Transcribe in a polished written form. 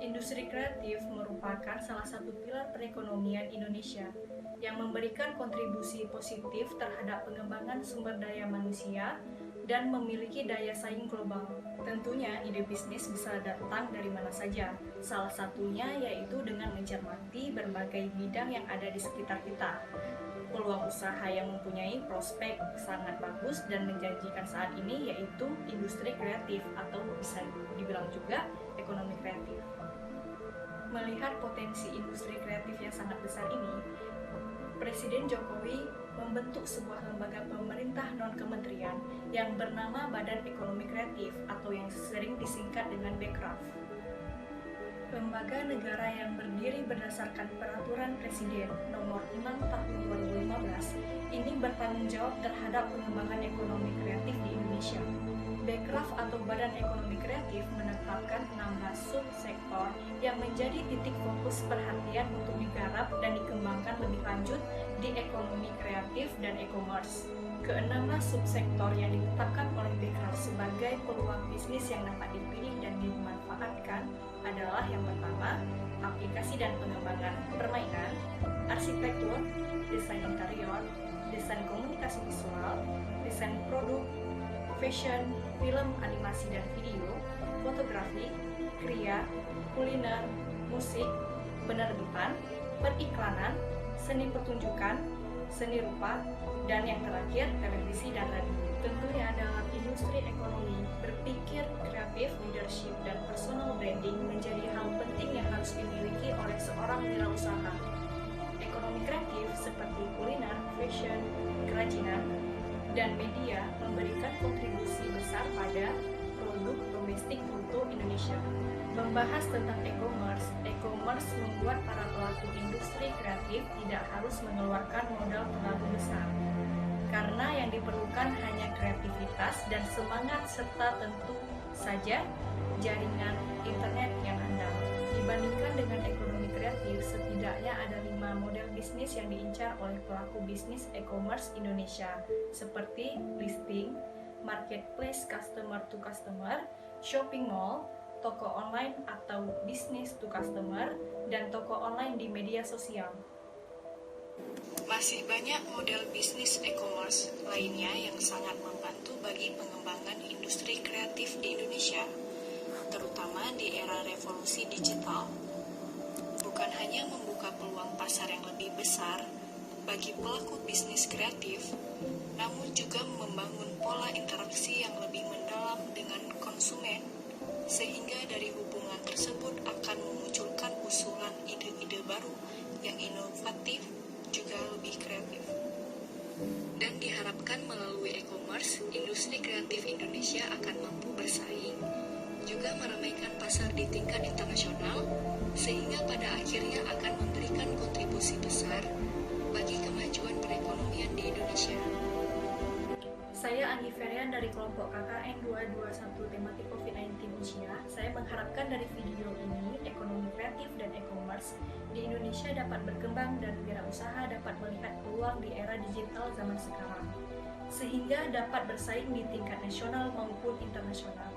Industri kreatif merupakan salah satu pilar perekonomian Indonesia yang memberikan kontribusi positif terhadap pengembangan sumber daya manusia dan memiliki daya saing global. Tentunya ide bisnis bisa datang dari mana saja, salah satunya yaitu dengan mencermati berbagai bidang yang ada di sekitar kita. Peluang usaha yang mempunyai prospek sangat bagus dan menjanjikan saat ini yaitu industri kreatif atau bisa dibilang juga ekonomi kreatif. Melihat potensi industri kreatif yang sangat besar ini, Presiden Jokowi membentuk sebuah lembaga pemerintah non-kementerian yang bernama Badan Ekonomi Kreatif atau yang sering disingkat dengan Bekraf. Lembaga negara yang berdiri berdasarkan Peraturan Presiden Nomor 6 Tahun 2015 ini bertanggung jawab terhadap pengembangan ekonomi kreatif di Indonesia. Bekraf atau Badan Ekonomi Kreatif menetapkan 16 subsektor yang menjadi titik fokus perhatian untuk digarap dan dikembangkan lebih lanjut di ekonomi kreatif dan e-commerce. Ke-16 subsektor yang ditetapkan oleh Bekraf sebagai peluang bisnis yang dapat dipilih dan dimanfaatkan adalah yang pertama, aplikasi dan pengembangan permainan, arsitektur, desain interior, desain komunikasi visual, desain produk, fashion, film, animasi dan video, fotografi, kria, kuliner, musik, penerbitan, periklanan, seni pertunjukan, seni rupa, dan yang terakhir televisi dan radio. Tentunya dalam industri ekonomi, berpikir kreatif, leadership, dan personal branding menjadi hal penting yang harus dimiliki oleh seorang wirausaha. Ekonomi kreatif seperti kuliner, fashion, kerajinan, dan media memberikan kontribusi besar pada produk domestik bruto Indonesia. Membahas tentang e-commerce membuat para pelaku industri kreatif tidak harus mengeluarkan modal terlalu besar. Karena yang diperlukan hanya kreativitas dan semangat serta tentu saja jaringan internet yang andal. Dibandingkan dengan ekonomi kreatif, setidaknya ada 5 model bisnis yang diincar oleh pelaku bisnis e-commerce Indonesia, seperti listing, marketplace customer to customer, shopping mall, toko online atau business to customer, dan toko online di media sosial. Masih banyak model bisnis e-commerce lainnya yang sangat membantu bagi pengembangan industri kreatif di Indonesia, terutama di era revolusi digital. Bukan hanya membuka peluang pasar yang lebih besar bagi pelaku bisnis kreatif, namun juga membangun pola interaksi yang lebih mendalam dengan konsumen, sehingga dari hubungan tersebut akan memunculkan usulan ide-ide baru yang inovatif juga lebih kreatif. Dan diharapkan melalui e-commerce, industri kreatif Indonesia akan mampu bersaing, juga meramaikan pasar di tingkat internasional, sehingga pada akhirnya akan memberikan kontribusi besar bagi kemajuan perekonomian di Indonesia. Saya Anggi Ferian dari kelompok KKN 221 tematik COVID-19 Usia. Saya mengharapkan dari video ini, ekonomi kreatif dan e-commerce di Indonesia dapat berkembang dan wirausaha dapat melihat peluang di era digital zaman sekarang, sehingga dapat bersaing di tingkat nasional maupun internasional.